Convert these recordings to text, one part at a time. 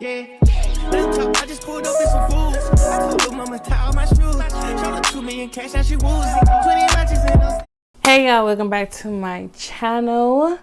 Yeah, let's talk. I just pulled up in some fools. I told little mama tie all my shoes. Showed her 2 million cash, now she woozy. 20 matches in those. Hey y'all, welcome back to my channel.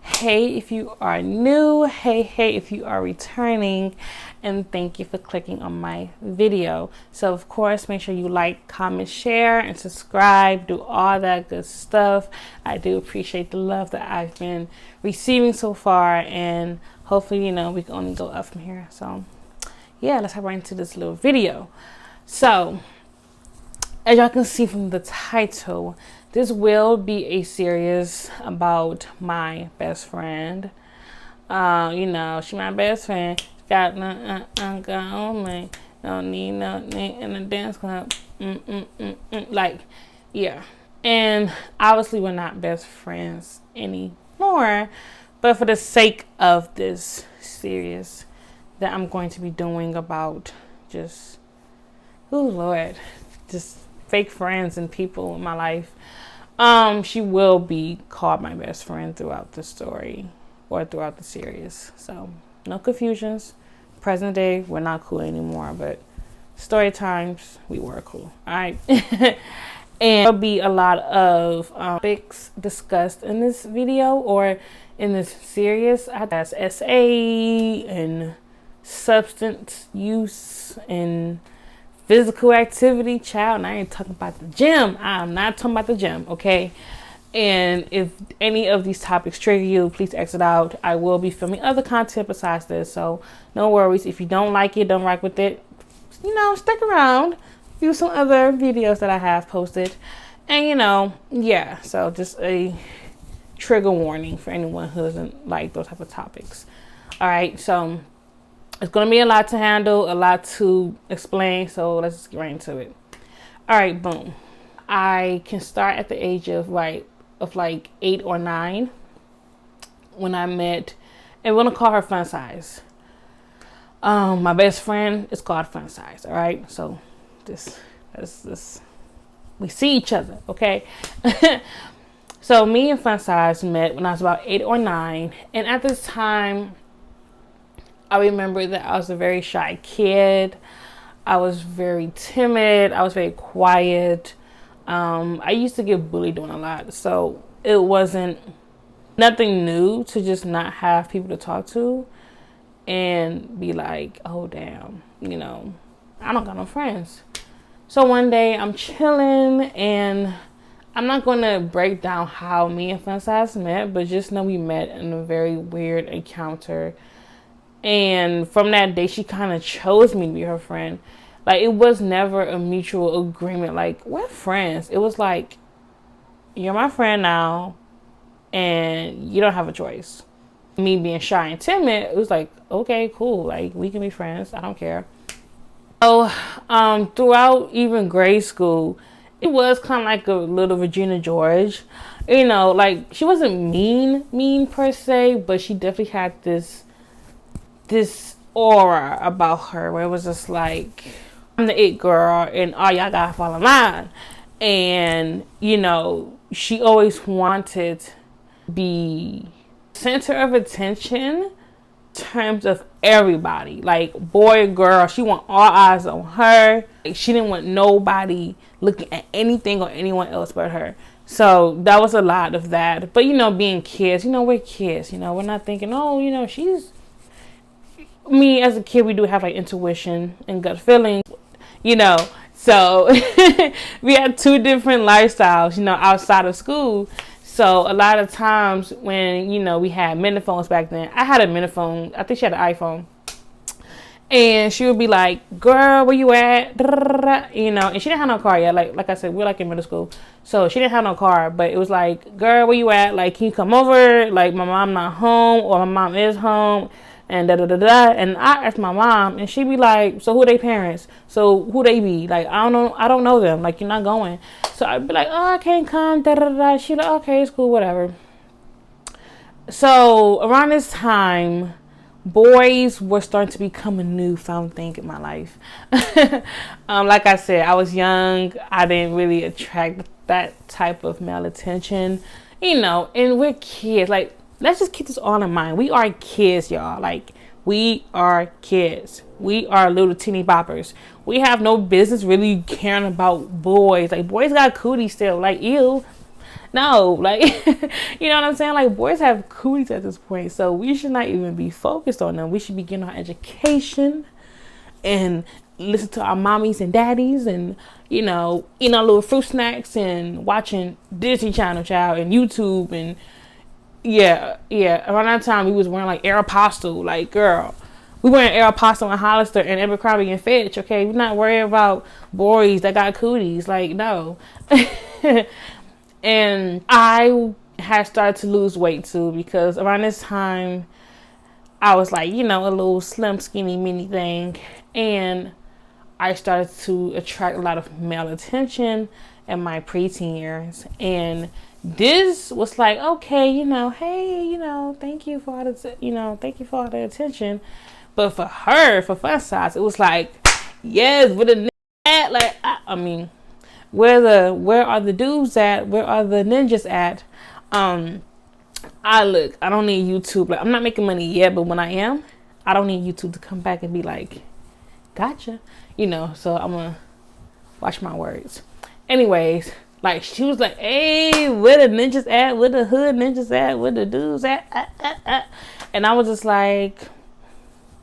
Hey if you are new, hey if you are returning, and thank you for clicking on my video. So of course, make sure you like, comment, share, and subscribe, do all that good stuff. I do appreciate the love that I've been receiving so far, and hopefully, we can only go up from here. So yeah, let's hop right into this little video. So as y'all can see from the title, this will be a series about my best friend. She my best friend. She got nothing on me. Don't need nothing in the dance club. Like, yeah. And obviously we're not best friends anymore. But for the sake of this series that I'm going to be doing about just, just fake friends and people in my life, she will be called my best friend throughout the story or throughout the series. So no confusions. Present day, we're not cool anymore, but story times, we were cool. All right. And there'll be a lot of topics discussed in this video or in this series. That's SA and substance use and physical activity. Child, and I ain't talking about the gym. I'm not talking about the gym, okay? And if any of these topics trigger you, please exit out. I will be filming other content besides this, so no worries. If you don't like it, don't rock with it, stick around. View some other videos that I have posted. And yeah, so just a trigger warning for anyone who doesn't like those type of topics. All right, so it's going to be a lot to handle, a lot to explain, so let's just get right into it. All right, boom. I can start at the age of like 8 or 9 when I met, and we're going to call her Fun Size. My best friend is called Fun Size, all right? So this we see each other, okay? So me and Fun Size met when I was about 8 or 9, and at this time, I remember that I was a very shy kid. I was very timid. I was very quiet. I used to get bullied on a lot. So it wasn't nothing new to just not have people to talk to and be like, oh, damn, I don't got no friends. So one day I'm chilling, and I'm not going to break down how me and Fun Size met, but just know we met in a very weird encounter. And from that day, she kind of chose me to be her friend. Like, it was never a mutual agreement. Like, we're friends. It was like, you're my friend now, and you don't have a choice. Me being shy and timid, it was like, okay, cool. Like, we can be friends. I don't care. So, throughout even grade school, it was kind of like a little Regina George. Like, she wasn't mean per se, but she definitely had this aura about her where it was just like, I'm the it girl and all y'all gotta fall in line. And she always wanted to be center of attention in terms of everybody, like boy or girl. She want all eyes on her. Like, she didn't want nobody looking at anything or anyone else but her. So that was a lot of that. But being kids, we're kids, we're not thinking, oh, she's me. As a kid, we do have like intuition and gut feeling, so we had 2 different lifestyles, outside of school. So a lot of times when, we had miniphones back then, I had a miniphone. I think she had an iPhone. And she would be like, girl, where you at? And she didn't have no car yet. Like I said, we're like in middle school. So she didn't have no car, but it was like, girl, where you at? Like, can you come over? Like, my mom not home, or my mom is home. And and I asked my mom, and she'd be like, so who they parents? So who they be? Like, I don't know them. Like, you're not going. So I'd be like, oh, I can't come. She'd like, okay, it's cool, whatever. So around this time, boys were starting to become a newfound thing in my life. Like I said, I was young. I didn't really attract that type of male attention, and we're kids. Like, let's just keep this all in mind. We are kids, y'all. Like, We are kids. We are little teeny boppers. We have no business really caring about boys. Like, boys got cooties still. Like, ew. No, like, you know what I'm saying? Like, boys have cooties at this point. So we should not even be focused on them. We should be getting our education and listen to our mommies and daddies and, you know, eating our little fruit snacks and watching Disney Channel, child, and YouTube. And yeah. Around that time, we was wearing like Aeropostale. Like, girl, we wearing Aeropostale and Hollister and Abercrombie and Fitch. Okay, we're not worried about boys that got cooties. Like, no. And I had started to lose weight too, because around this time I was like, you know, a little slim, skinny, mini thing. And I started to attract a lot of male attention in my preteen years. And this was like, okay, you know, hey, you know, thank you for all the attention. But for her, for fun size, it was like, yes, with a at, like, I mean, where are the dudes at? Where are the ninjas at? I don't need YouTube. Like, I'm not making money yet, but when I am, I don't need YouTube to come back and be like, gotcha. You know, so I'm gonna watch my words. Anyways, like, she was like, hey, where the ninjas at? Where the hood ninjas at? Where the dudes at? And I was just like,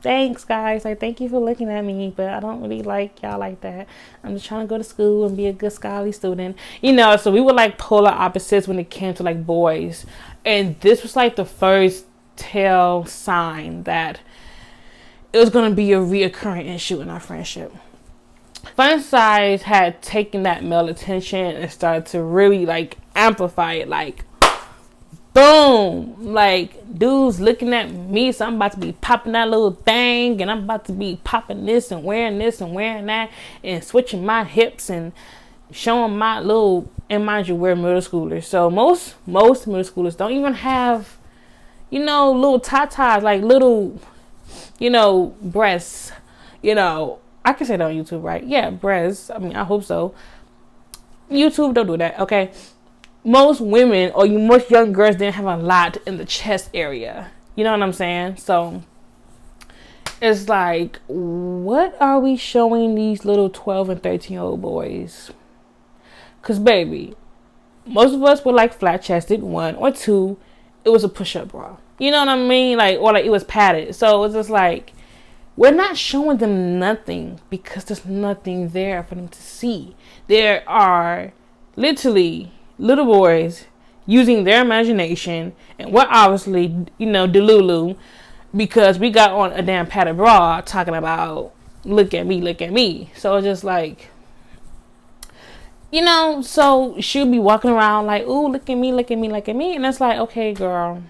thanks, guys. Like, thank you for looking at me, but I don't really like y'all like that. I'm just trying to go to school and be a good scholarly student. You know, so we were like polar opposites when it came to like boys. And this was like the first tell sign that it was going to be a reoccurring issue in our friendship. Fun size had taken that male attention and started to really like amplify it. Like, boom, like, dudes looking at me, so I'm about to be popping that little thing, and I'm about to be popping this and wearing that, and switching my hips and showing my little, and mind you, we're middle schoolers, so most middle schoolers don't even have, you know, little tatas, like little, you know, breasts, you know, I can say that on YouTube, right? Yeah, breasts, I mean, I hope so. YouTube, don't do that, okay? Most women or most young girls didn't have a lot in the chest area. You know what I'm saying? So it's like, what are we showing these little 12 and 13-year-old boys? Because, baby, most of us were like flat chested, 1 or 2. It was a push-up bra. You know what I mean? Like, or like it was padded. So it's just like, we're not showing them nothing because there's nothing there for them to see. There are literally little boys using their imagination, and we're obviously, you know, delulu because we got on a damn padded bra talking about look at me. So it's just like, you know, so she'll be walking around like, ooh, look at me, and it's like, okay, girl,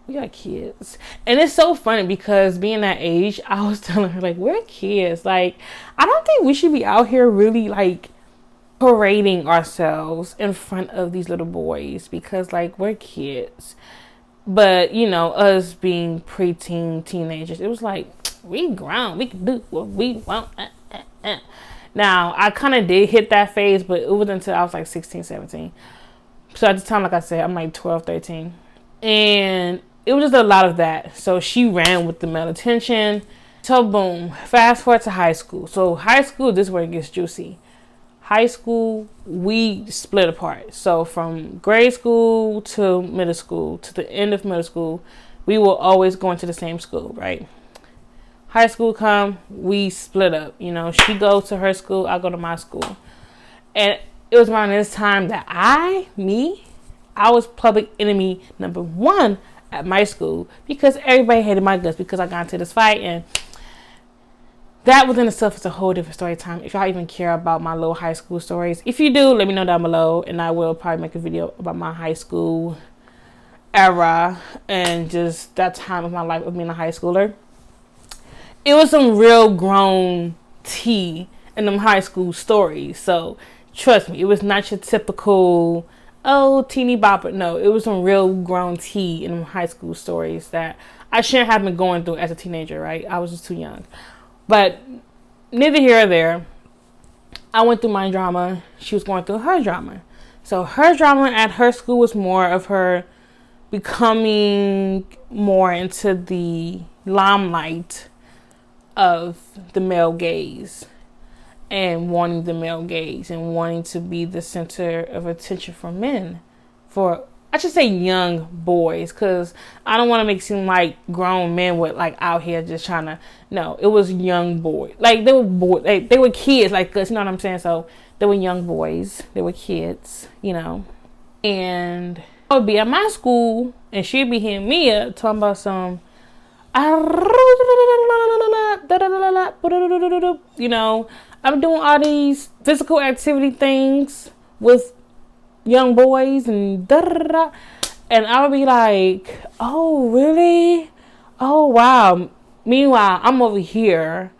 we got kids. And it's so funny because being that age, I was telling her, like, we're kids. Like, I don't think we should be out here really like parading ourselves in front of these little boys because, like, we're kids. But, you know, us being preteen teenagers, it was like, we grown, we can do what we want. Now, I kind of did hit that phase, but it wasn't until I was like 16, 17. So at the time, like I said, I'm like 12, 13. And it was just a lot of that. So she ran with the male attention. So boom, fast forward to high school. So high school, this is where it gets juicy. High school, we split apart. So from grade school to middle school, to the end of middle school, we were always going to the same school, right? High school come, we split up. You know, she goes to her school, I go to my school. And it was around this time that I was public enemy number 1 at my school because everybody hated my guts because I got into this fight. And that within itself is a whole different story time. If y'all even care about my little high school stories, if you do, let me know down below, and I will probably make a video about my high school era and just that time of my life of being a high schooler. It was some real grown tea in them high school stories. So trust me, it was not your typical, oh, teeny bopper. No, it was some real grown tea in them high school stories that I shouldn't have been going through as a teenager, right? I was just too young. But neither here or there. I went through my drama. She was going through her drama. So her drama at her school was more of her becoming more into the limelight of the male gaze, and wanting the male gaze, and wanting to be the center of attention for men, for, I should say, young boys, because I don't want to make it seem like grown men were like out here just trying to, no, it was young boys. Like, they were boys, they were kids like us, you know what I'm saying? So they were young boys, they were kids, you know. And I would be at my school, and she'd be hearing me talking about some, you know, I'm doing all these physical activity things with young boys and and I would be like, oh really? Oh wow. Meanwhile, I'm over here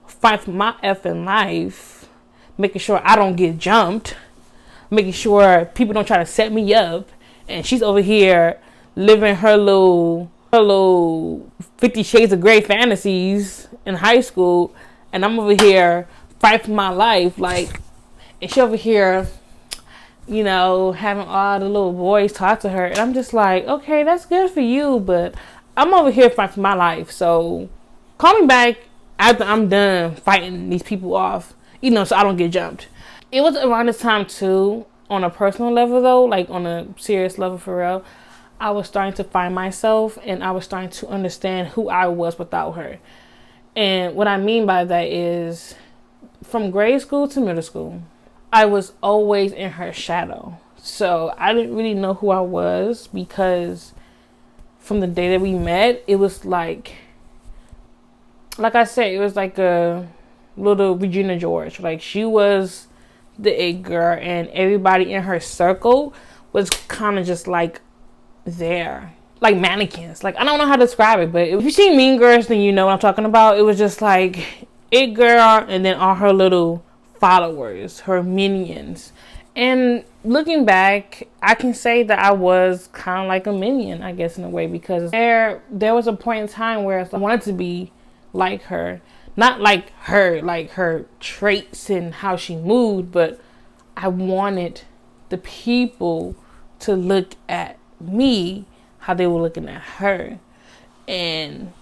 fighting for my effing life, making sure I don't get jumped, making sure people don't try to set me up, and she's over here living her little 50 Shades of Grey fantasies in high school, and I'm over here fighting for my life, like, and she over here, you know, having all the little boys talk to her, and I'm just like, okay, that's good for you, but I'm over here fighting for my life, so call me back after I'm done fighting these people off, you know, so I don't get jumped. It was around this time too, on a personal level though, like on a serious level for real, I was starting to find myself, and I was starting to understand who I was without her. And what I mean by that is, from grade school to middle school, I was always in her shadow. So I didn't really know who I was, because from the day that we met, it was like I said, it was like a little Regina George. Like, she was the it girl, and everybody in her circle was kind of just like there, like mannequins. Like, I don't know how to describe it, but if you see Mean Girls, then you know what I'm talking about. It was just like it girl, and then all her little followers, her minions. And looking back, I can say that I was kind of like a minion, I guess, in a way, because there was a point in time where I wanted to be like her, not like her traits and how she moved, but I wanted the people to look at me how they were looking at her. And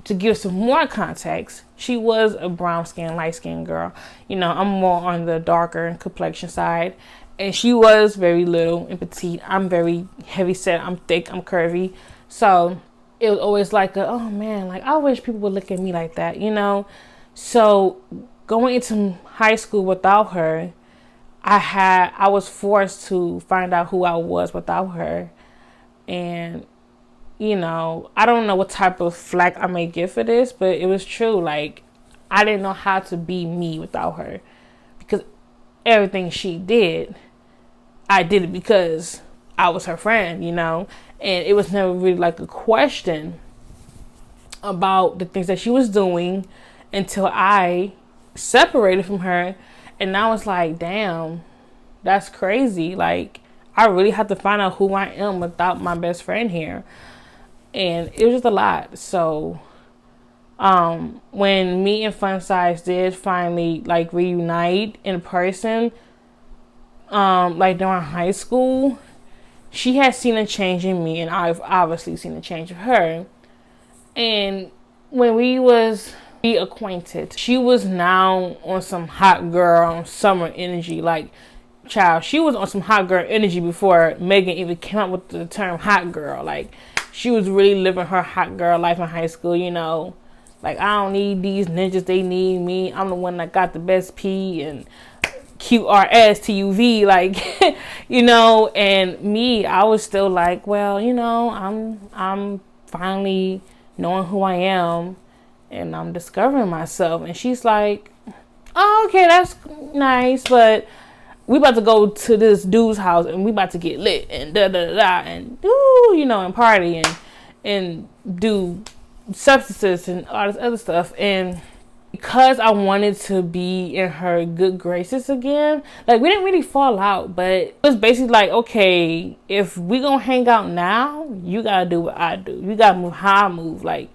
to give some more context, she was a brown skinned, light skinned girl. You know, I'm more on the darker complexion side, and she was very little and petite. I'm very heavy set, I'm thick, I'm curvy. So it was always like oh man, like I wish people would look at me like that, you know. So going into high school without her, I was forced to find out who I was without her. And, you know, I don't know what type of flack I may get for this, but it was true. Like, I didn't know how to be me without her, because everything she did, I did it because I was her friend, you know. And it was never really like a question about the things that she was doing until I separated from her. And I was like, damn, that's crazy. Like, I really have to find out who I am without my best friend here. And it was just a lot. So when me and Fun Size did finally like reunite in person, like during high school, she had seen a change in me, and I've obviously seen a change of her. And when we was reacquainted, she was now on some hot girl summer energy. Like, child, she was on some hot girl energy before Megan even came up with the term hot girl. Like, she was really living her hot girl life in high school, you know. Like, I don't need these ninjas, they need me. I'm the one that got the best P and QRSTUV, like, you know. And me, I was still like, well, you know, I'm finally knowing who I am, and I'm discovering myself. And she's like, oh, okay, that's nice, but we about to go to this dude's house, and we about to get lit and and do, you know, and party and do substances and all this other stuff. And because I wanted to be in her good graces again, like, we didn't really fall out, but it was basically like, okay, if we gonna hang out now, you gotta do what I do. You gotta move how I move, like,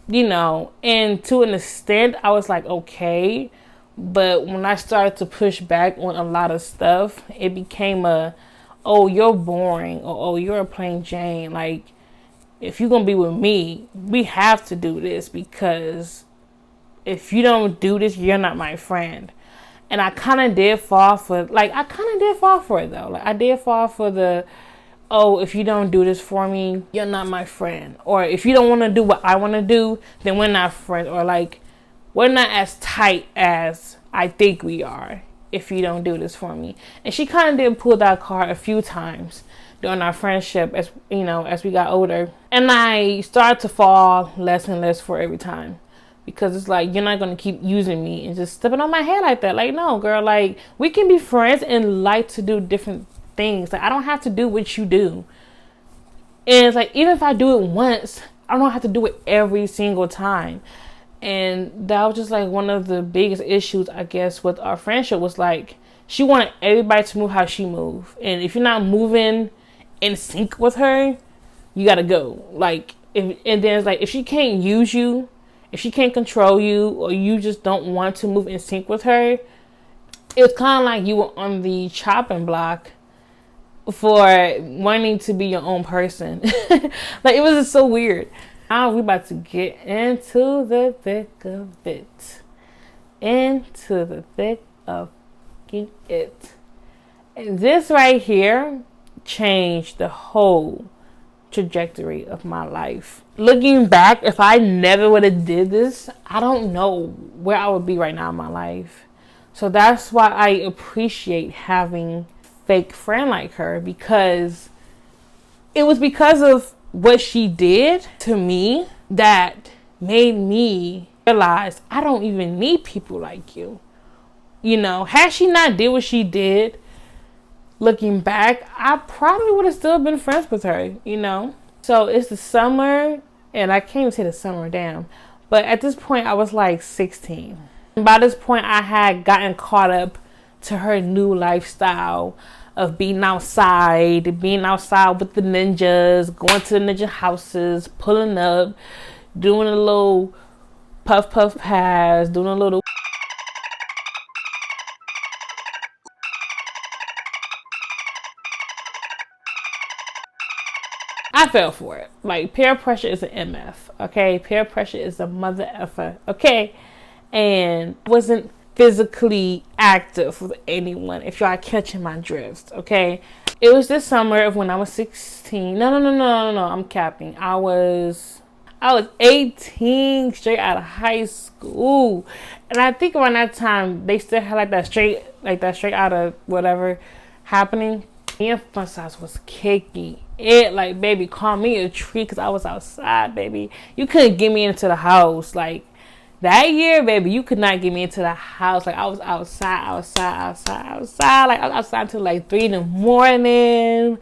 you know. And to an extent, I was like, okay. But when I started to push back on a lot of stuff, it became oh, you're boring, or oh, you're a plain Jane. Like, if you're going to be with me, we have to do this, because if you don't do this, you're not my friend. And I kind of did fall for it, though. Like, I did fall for the, oh, if you don't do this for me, you're not my friend. Or if you don't want to do what I want to do, then we're not friends. Or like, we're not as tight as I think we are if you don't do this for me. And she kind of did pull that card a few times during our friendship, as we got older. And I started to fall less and less for every time. Because it's like, you're not going to keep using me and just stepping on my head like that. Like, no, girl, like, we can be friends and like to do different things. Like, I don't have to do what you do. And it's like, even if I do it once, I don't have to do it every single time. And that was just like one of the biggest issues, I guess, with our friendship, was like, she wanted everybody to move how she moved. And if you're not moving in sync with her, you got to go. Like, and then it's like, if she can't use you, if she can't control you, or you just don't want to move in sync with her, it's kind of like you were on the chopping block for wanting to be your own person. Like, it was just so weird. Now we about to get into the thick of it. Into the thick of it. And this right here changed the whole trajectory of my life. Looking back, if I never would have did this, I don't know where I would be right now in my life. So that's why I appreciate having a fake friend like her, because it was because of what she did to me that made me realize I don't even need people like you. Had she not did what she did, looking back, I probably would have still been friends with her, So it's the summer, and I can't even say the summer, damn. But at this point, I was like 16. And by this point, I had gotten caught up to her new lifestyle of being outside with the ninjas, going to the ninja houses, pulling up, doing a little puff pass, doing a little. I fell for it. Like, peer pressure is an MF, okay? Peer pressure is a mother effer, okay? And I wasn't physically active with anyone, if y'all are catching my drift, okay? It was this summer of when I was 16. No, I'm capping. I was 18, straight out of high school. And I think around that time, they still had that straight out of whatever happening. Me and Fun Size was kicking it. Like, baby, call me a tree, because I was outside, baby. You couldn't get me into the house. Like, that year, baby, you could not get me into the house. Like, I was outside. Like, I was outside until like 3 in the morning,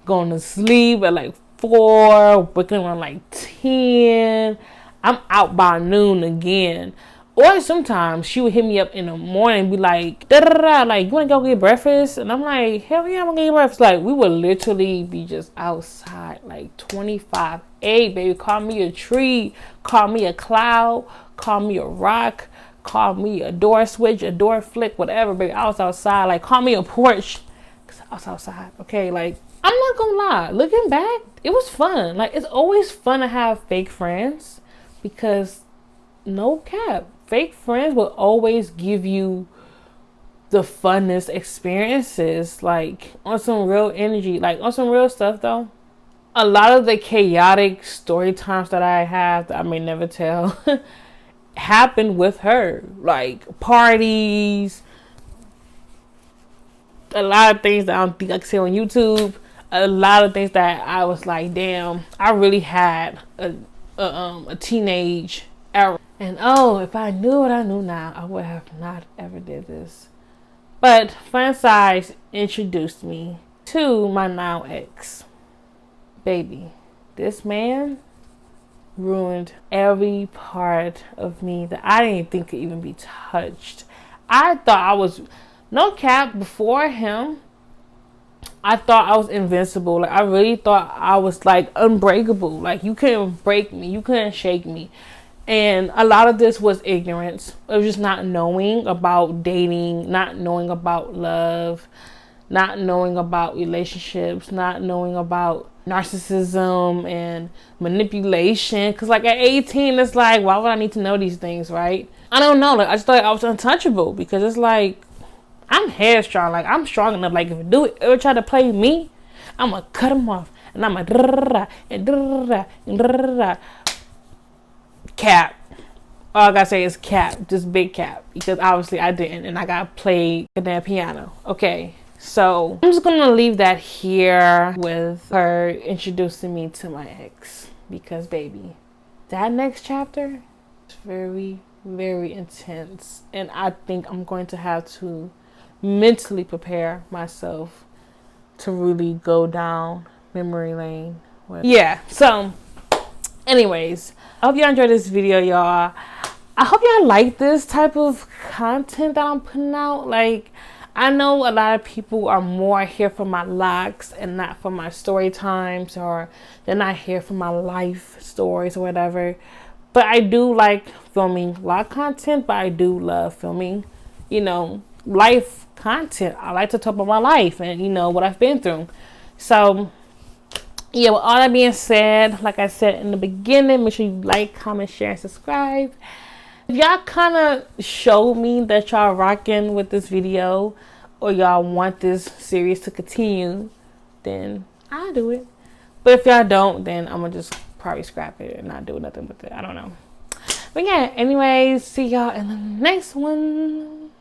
going to sleep at like 4, waking around like 10. I'm out by noon again. Or sometimes she would hit me up in the morning and be like, like, you want to go get breakfast? And I'm like, hell yeah, I'm going to get breakfast. Like, we would literally be just outside, like 25-8, baby. Call me a tree, call me a cloud, call me a rock, call me a door switch, a door flick, whatever, baby. I was outside. Like, call me a porch, because I was outside, okay? Like, I'm not going to lie. Looking back, it was fun. Like, it's always fun to have fake friends, because no cap, fake friends will always give you the funnest experiences, like on some real energy, like on some real stuff though. A lot of the chaotic story times that I have that I may never tell happened with her, like parties, a lot of things that I don't think I can say on YouTube, a lot of things that I was like, damn, I really had a teenage era. And oh, if I knew what I knew now, I would have not ever did this. But Fun Size introduced me to my now ex. Baby, this man ruined every part of me that I didn't think could even be touched. I thought I was, no cap, before him, I thought I was invincible. Like, I really thought I was like unbreakable. Like, you couldn't break me, you couldn't shake me. And a lot of this was ignorance. It was just not knowing about dating, not knowing about love, not knowing about relationships, not knowing about narcissism and manipulation. Because like at 18, it's like, why would I need to know these things, right? I don't know. Like I just thought I was untouchable because it's like, I'm headstrong. Like I'm strong enough. Like if you do it, ever try to play me, I'm gonna cut him off. And I'm gonna cap. All I gotta say is cap, just big cap, because obviously I didn't, and I got played the damn piano. Okay, so I'm just gonna leave that here with her introducing me to my ex, because baby, that next chapter is very, very intense, and I think I'm going to have to mentally prepare myself to really go down memory lane. Yeah, so anyways, I hope y'all enjoyed this video, y'all. I hope y'all like this type of content that I'm putting out. Like, I know a lot of people are more here for my locs and not for my story times, or they're not here for my life stories or whatever. But I do like filming loc content, but I do love filming, you know, life content. I like to talk about my life and, you know, what I've been through. So yeah, with all that being said, like I said in the beginning, make sure you like, comment, share, and subscribe. If y'all kind of show me that y'all rocking with this video, or y'all want this series to continue, then I'll do it. But if y'all don't, then I'm gonna just probably scrap it and not do nothing with it. I don't know. But yeah, anyways, see y'all in the next one.